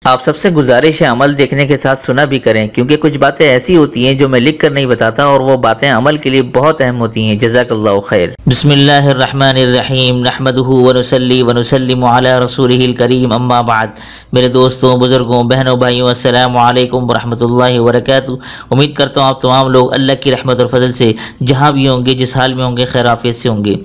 आप सबसे गुजारिश है अमल देखने के साथ सुना भी करें, क्योंकि कुछ बातें ऐसी होती हैं जो मैं लिख कर नहीं बताता और वो बातें अमल के लिए बहुत अहम होती हैं। जज़ाकल्लाहु खैर। बिस्मिल्लाहिर्रहमानिर्रहीम नहमदुहु व नुसल्ली व नुसल्लिमु अला रसूलिहिल करीम, अम्मा बाद। मेरे दोस्तों, बुजुर्गों, बहनों, भाइयों, अस्सलामु अलैकुम व रहमतुल्लाहि व बरकातुहू। उम्मीद करता हूँ आप तमाम लोग अल्लाह की रहमत और फजल से जहाँ भी होंगे, जिस हाल में होंगे, खैर आफियत से होंगे।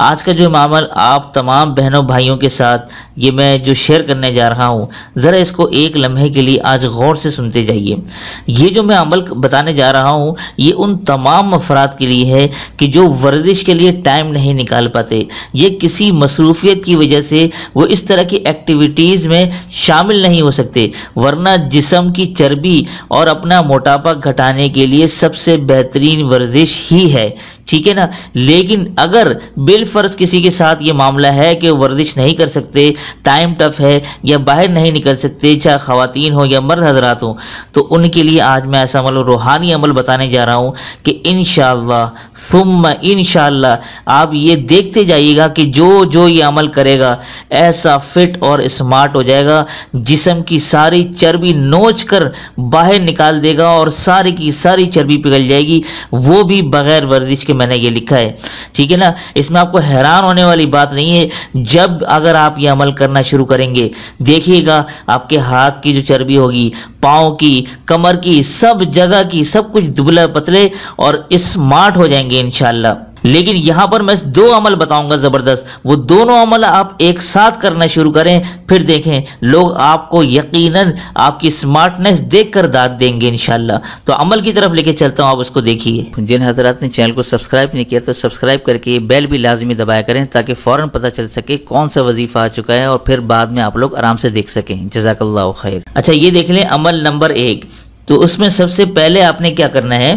आज का जो मामल आप तमाम बहनों भाइयों के साथ ये मैं जो शेयर करने जा रहा हूँ, ज़रा इसको एक लम्हे के लिए आज गौर से सुनते जाइए। ये जो मैं अमल बताने जा रहा हूँ ये उन तमाम अफराद के लिए है कि जो वर्जिश के लिए टाइम नहीं निकाल पाते, ये किसी मसरूफियत की वजह से वो इस तरह की एक्टिविटीज़ में शामिल नहीं हो सकते, वरना जिस्म की चर्बी और अपना मोटापा घटाने के लिए सबसे बेहतरीन वर्जिश ही है, ठीक है ना। लेकिन अगर बिलफर्ज किसी के साथ ये मामला है कि वर्जिश नहीं कर सकते, टाइम टफ है या बाहर नहीं निकल सकते, चाहे ख़वातीन हो या मर्द हजरात हो, तो उनके लिए आज मैं ऐसा अमल, रूहानी अमल बताने जा रहा हूँ कि इंशाअल्लाह सुम्मा इंशाअल्लाह आप ये देखते जाइएगा कि जो जो ये अमल करेगा ऐसा फिट और स्मार्ट हो जाएगा, जिस्म की सारी चर्बी नोच कर बाहर निकाल देगा और सारी की सारी चर्बी पिघल जाएगी, वो भी बगैर वर्जिश के। मैंने ये लिखा है, ठीक है ना। इसमें आपको हैरान होने वाली बात नहीं है। जब अगर आप ये अमल करना शुरू करेंगे, देखिएगा आपके हाथ की जो चर्बी होगी, पाँव की, कमर की, सब जगह की, सब कुछ दुबला पतले और स्मार्ट हो जाएंगे इंशाल्लाह। लेकिन यहां पर मैं दो अमल बताऊंगा जबरदस्त, वो दोनों अमल आप एक साथ करना शुरू करें, फिर देखें लोग आपको यकीनन आपकी स्मार्टनेस देखकर दाद देंगे इंशाल्लाह। तो अमल की तरफ लेके चलता हूं, आप उसको देखिए। जिन हजरात ने चैनल को सब्सक्राइब नहीं किया तो सब्सक्राइब करके बेल भी लाजमी दबाया करें, ताकि फौरन पता चल सके कौन सा वजीफा आ चुका है और फिर बाद में आप लोग आराम से देख सकें। जज़ाकल्लाहु खैर। अच्छा, ये देख लें अमल नंबर 1। तो उसमें सबसे पहले आपने क्या करना है,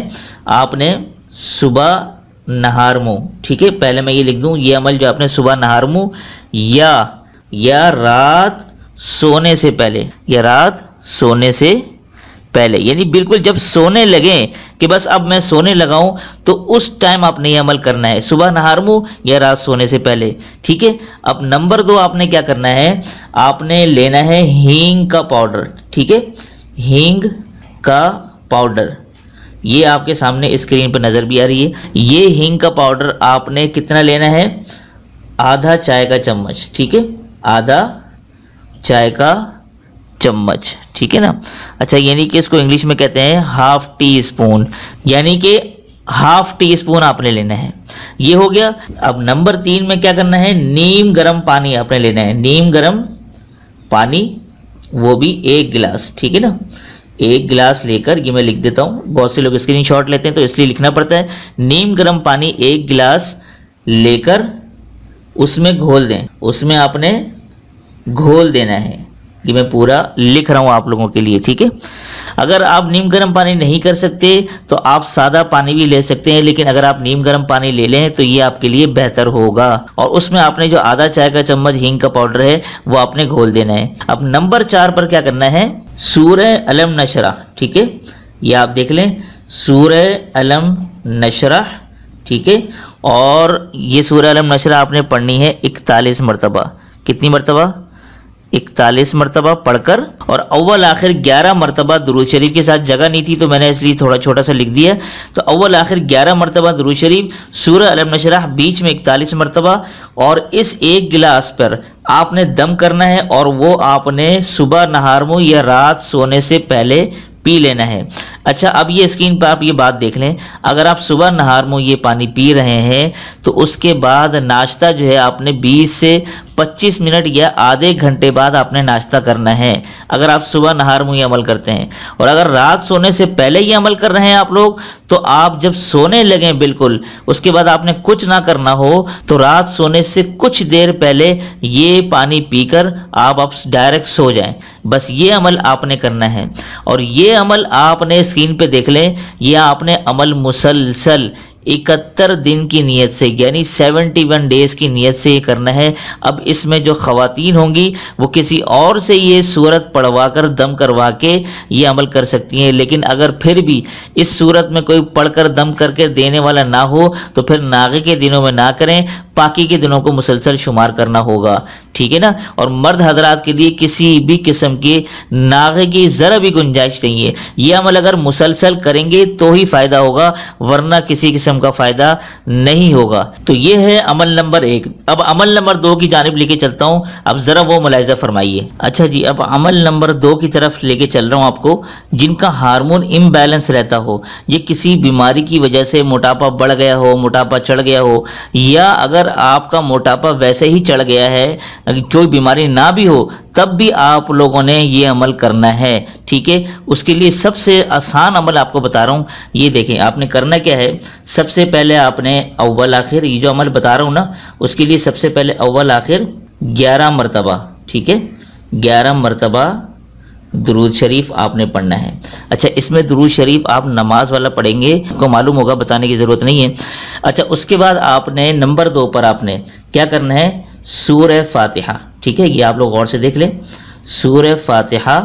आपने सुबह नहार मुँह, ठीक है। पहले मैं ये लिख दूं, ये अमल जो आपने सुबह नहार मुँह या रात सोने से पहले, या रात सोने से पहले, यानी बिल्कुल जब सोने लगे कि बस अब मैं सोने लगाऊं, तो उस टाइम आपने ये अमल करना है, सुबह नहार मुँह या रात सोने से पहले, ठीक है। अब नंबर 2 आपने क्या करना है, आपने लेना है हींग का पाउडर, ठीक है। हींग का पाउडर ये आपके सामने स्क्रीन पर नजर भी आ रही है। ये हींग का पाउडर आपने कितना लेना है, आधा चाय का चम्मच, ठीक है, आधा चाय का चम्मच, ठीक है ना। अच्छा, यानी कि इसको इंग्लिश में कहते हैं हाफ टी स्पून, यानी कि हाफ टी स्पून आपने लेना है। ये हो गया। अब नंबर 3 में क्या करना है, नीम गर्म पानी आपने लेना है, नीम गर्म पानी, वो भी 1 गिलास, ठीक है ना। 1 गिलास लेकर, ये मैं लिख देता हूँ, बहुत से लोग स्क्रीनशॉट लेते हैं तो इसलिए लिखना पड़ता है। नीम गर्म पानी 1 गिलास लेकर उसमें घोल दें, उसमें आपने घोल देना है। ये मैं पूरा लिख रहा हूँ आप लोगों के लिए, ठीक है। अगर आप नीम गर्म पानी नहीं कर सकते तो आप सादा पानी भी ले सकते हैं, लेकिन अगर आप नीम गर्म पानी ले लें तो ये आपके लिए बेहतर होगा। और उसमें आपने जो आधा चाय का चम्मच हींग का पाउडर है वो आपने घोल देना है। अब नंबर 4 पर क्या करना है, सूरह अलम नशरा, ठीक है। ये आप देख लें, सूरह अलम नशरा, ठीक है। और ये सूरह अलम नशरा आपने पढ़नी है 41 मरतबा। कितनी मरतबा, 41 मरतबा पढ़कर, और अव्वल आखिर 11 मरतबा दुरूद शरीफ के साथ। जगह नहीं थी तो मैंने इसलिए थोड़ा छोटा सा लिख दिया। तो अव्वल आखिर 11 मरतबा दुरूद शरीफ, सूरह अलम नशरह बीच में 41 मरतबा, और इस 1 गिलास पर आपने दम करना है, और वो आपने सुबह नहार मुँह या रात सोने से पहले पी लेना है। अच्छा, अब ये स्क्रीन पर आप ये बात देख लें, अगर आप सुबह नहार मुँह ये पानी पी रहे हैं तो उसके बाद नाश्ता जो है आपने 20 से 25 मिनट या आधे घंटे बाद आपने नाश्ता करना है, अगर आप सुबह नहार मुँह ये अमल करते हैं। और अगर रात सोने से पहले ये अमल कर रहे हैं आप लोग, तो आप जब सोने लगें बिल्कुल उसके बाद आपने कुछ ना करना हो तो रात सोने से कुछ देर पहले ये पानी पीकर आप डायरेक्ट सो जाएं। बस ये अमल आपने करना है। और ये अमल आपने स्क्रीन पे देख लें, ये आपने अमल मुसलसल 71 दिन की नीयत से, यानी 71 डेज की नीयत से ये करना है। अब इसमें जो खवातीन होंगी वो किसी और से ये सूरत पढ़वा कर दम करवा के ये अमल कर सकती हैं, लेकिन अगर फिर भी इस सूरत में कोई पढ़कर दम करके देने वाला ना हो तो फिर नागे के दिनों में ना करें, पाकी के दिनों को मुसलसल शुमार करना होगा, ठीक है ना। और मर्द हजरात के लिए किसी भी किस्म के नागे की जरा भी गुंजाइश नहीं है। ये अमल अगर मुसलसल करेंगे तो ही फायदा होगा, वरना किसी किस्म का फायदा नहीं होगा। तो ये है अमल नंबर 1। अब अमल नंबर 2 की जानिब लेके चलता हूं, अब जरा वो मुलाहिजा फरमाइए। अच्छा जी, अब अमल नंबर 2 की तरफ लेके चल रहा हूं आपको। जिनका हार्मोन इम्बैलेंस रहता हो, ये किसी बीमारी की वजह से मोटापा बढ़ गया हो, मोटापा चढ़ गया हो, या अगर आपका मोटापा वैसे ही चढ़ गया है, कोई बीमारी ना भी हो, तब भी आप लोगों ने ये अमल करना है, ठीक है। उसके लिए सबसे आसान अमल आपको बता रहा हूं। ये देखें, आपने करना क्या है। सबसे पहले आपने अव्वल आखिर, ये जो अमल बता रहा हूं ना, उसके लिए सबसे पहले अव्वल आखिर 11 मरतबा, ठीक है, 11 मरतबा दुरूद शरीफ आपने पढ़ना है। अच्छा, इसमें दुरूद शरीफ आप नमाज वाला पढ़ेंगे, आपको मालूम होगा, बताने की ज़रूरत नहीं है। अच्छा, उसके बाद आपने नंबर 2 पर आपने क्या करना है, सूरह फातिहा, ठीक है। ये आप लोग गौर से देख लें, सूरह फातिहा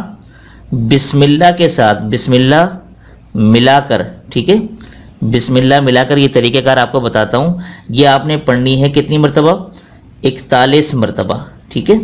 बिस्मिल्लाह के साथ, बिस्मिल्लाह मिलाकर, ठीक है, बिस्मिल्लाह मिलाकर, ये तरीक़ेकार आपको बताता हूँ। ये आपने पढ़नी है कितनी मरतबा, 41 मरतबा, ठीक है,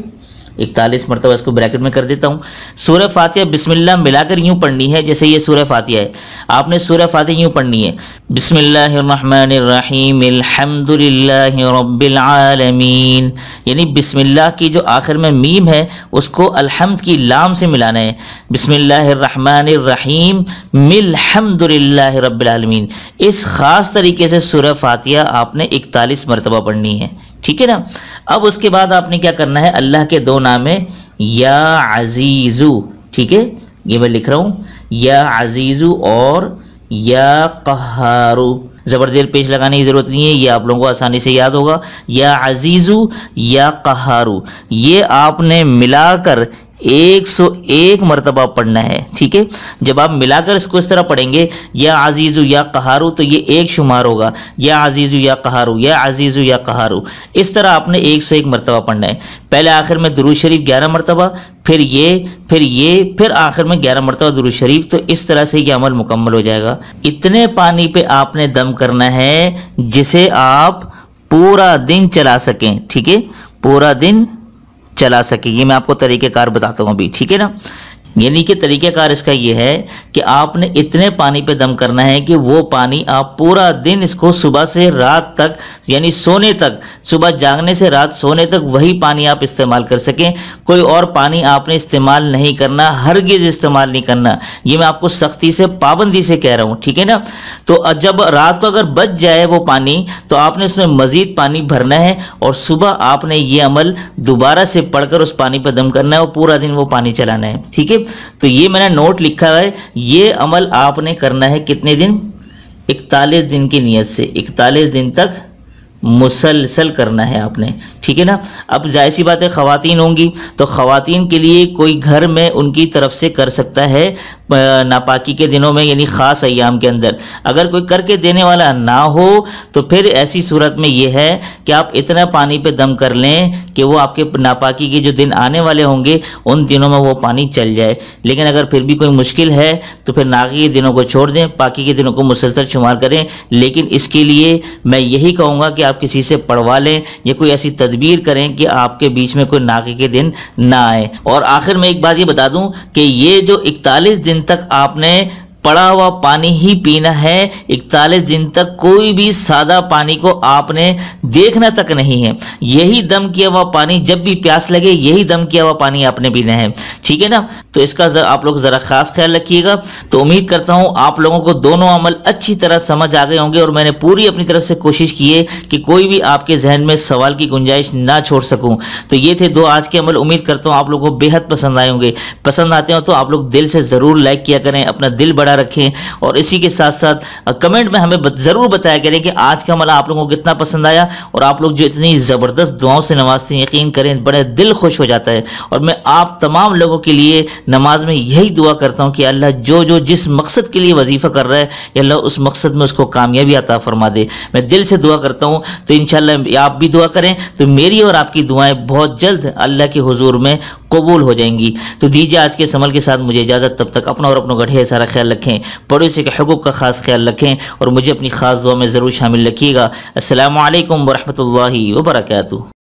41 मरतबा। इसको ब्रैकेट में कर देता हूँ। सूरह फातिहा बिस्मिल्लाह मिलाकर यूं पढ़नी है जैसे ये सूरह फातिहा है। आपने सूरह फातिहा यूं पढ़नी है, बिस्मिल्लाहिर्रहमानिर्रहीम अल्हम्दुलिल्लाहि रब्बिल आलमीन, यानी बिस्मिल्लाह की जो आखिर में मीम है उसको अल्हम्द की लाम से मिलाना है। बिस्मिल्लाहिर्रहमानिर्रहीम मिल्हम्दुलिल्लाहि रब्बिल आलमीन। इस खास तरीके से सूरह फातिहा आपने 41 मरतबा पढ़नी है, ठीक है ना। अब उसके बाद आपने क्या करना है, अल्लाह के 2 नाम है, या अजीजू, ठीक है, ये मैं लिख रहा हूं, या अजीजू और या कहारू। जबरदेर पेश लगाने की जरूरत नहीं है, ये आप लोगों को आसानी से याद होगा। या अजीजू या कहारू, ये आपने मिलाकर 101 मरतबा पढ़ना है, ठीक है। जब आप मिलाकर इसको इस तरह पढ़ेंगे, या अजीजू या कहारू, तो ये एक शुमार होगा, या अजीजू या कहारू, या अजीजू या कहारू। इस तरह आपने 101 मरतबा पढ़ना है। पहले आखिर में दुरूद शरीफ 11 मरतबा, फिर ये, फिर आखिर में 11 मरतबा दुरूद शरीफ। तो इस तरह से ये अमल मुकम्मल हो जाएगा। इतने पानी पे आपने दम करना है जिसे आप पूरा दिन चला सकें, ठीक है, पूरा दिन चला सके। ये मैं आपको तरीकेकार बताता हूं अभी, ठीक है ना। यानी कि तरीकेकार इसका ये है कि आपने इतने पानी पे दम करना है कि वो पानी आप पूरा दिन इसको सुबह से रात तक, यानी सोने तक, सुबह जागने से रात सोने तक वही पानी आप इस्तेमाल कर सकें। कोई और पानी आपने इस्तेमाल नहीं करना, हरगिज इस्तेमाल नहीं करना। ये मैं आपको सख्ती से, पाबंदी से कह रहा हूँ, ठीक है ना। तो जब रात को अगर बच जाए वो पानी, तो आपने उसमें मजीद पानी भरना है और सुबह आपने ये अमल दोबारा से पढ़कर उस पानी पर दम करना है और पूरा दिन वो पानी चलाना है, ठीक है। तो ये मैंने नोट लिखा है। ये अमल आपने करना है कितने दिन, 41 दिन की नियत से 41 दिन तक मुसलसल करना है आपने, ठीक है ना। अब जाहिर सी बात है, खवातीन होंगी तो खवातीन के लिए कोई घर में उनकी तरफ से कर सकता है नापाकी के दिनों में, यानी ख़ास अय्याम के अंदर। अगर कोई करके देने वाला ना हो तो फिर ऐसी सूरत में यह है कि आप इतना पानी पे दम कर लें कि वो आपके नापाकी के जो दिन आने वाले होंगे उन दिनों में वो पानी चल जाए। लेकिन अगर फिर भी कोई मुश्किल है तो फिर नागी के दिनों को छोड़ दें, पाकी के दिनों को मुसलसल शुमार करें। लेकिन इसके लिए मैं यही कहूँगा कि आप किसी से पढ़वा लें या कोई ऐसी तदबीर करें कि आपके बीच में कोई नागी के दिन ना आए। और आखिर में एक बात ये बता दूं कि ये जो 41 दिन तक आपने पड़ा हुआ पानी ही पीना है, 41 दिन तक कोई भी सादा पानी को आपने देखना तक नहीं है। यही दम किया हुआ पानी, जब भी प्यास लगे यही दम किया हुआ पानी आपने पीना है, ठीक है ना। तो इसका आप लोग जरा खास ख्याल रखिएगा। तो उम्मीद करता हूं आप लोगों को दोनों अमल अच्छी तरह समझ आ गए होंगे और मैंने पूरी अपनी तरफ से कोशिश की है कि कोई भी आपके जहन में सवाल की गुंजाइश ना छोड़ सकूं। तो ये थे 2 आज के अमल। उम्मीद करता हूं आप लोगों को बेहद पसंद आए होंगे। पसंद आते हो तो आप लोग दिल से जरूर लाइक किया करें, अपना दिल बढ़ा बड़ा रखें। और इसी के साथ साथ कमेंट में हमें ज़रूर बताया करें कि आज का अमल आप लोगों को कितना पसंद आया, और आप लोग जो इतनी ज़बरदस्त दुआओं से नमाजते हैं, यकीन करें बड़े दिल खुश हो जाता है। और मैं आप तमाम लोगों के लिए नमाज में यही दुआ करता हूँ कि अल्लाह जो जो जिस मकसद के लिए वजीफ़ा कर रहा है, अल्लाह उस मकसद में उसको कामयाबी अता फरमा दे। मैं दिल से दुआ करता हूँ। तो इंशाअल्लाह आप भी दुआ करें तो मेरी और आपकी दुआएं बहुत जल्द अल्लाह के हुजूर में कबूल हो जाएंगी। तो दीजिए आज के इस अमल के साथ मुझे इजाज़त। तब तक अपना और अपनों का ढेर सारा ख्याल रखें, पड़ोसी के हुकूक का खास ख्याल रखें, और मुझे अपनी खास दुआ में ज़रूर शामिल रखिएगा। अस्सलामु अलैकुम वरहमतुल्लाहि वबरकातुहू।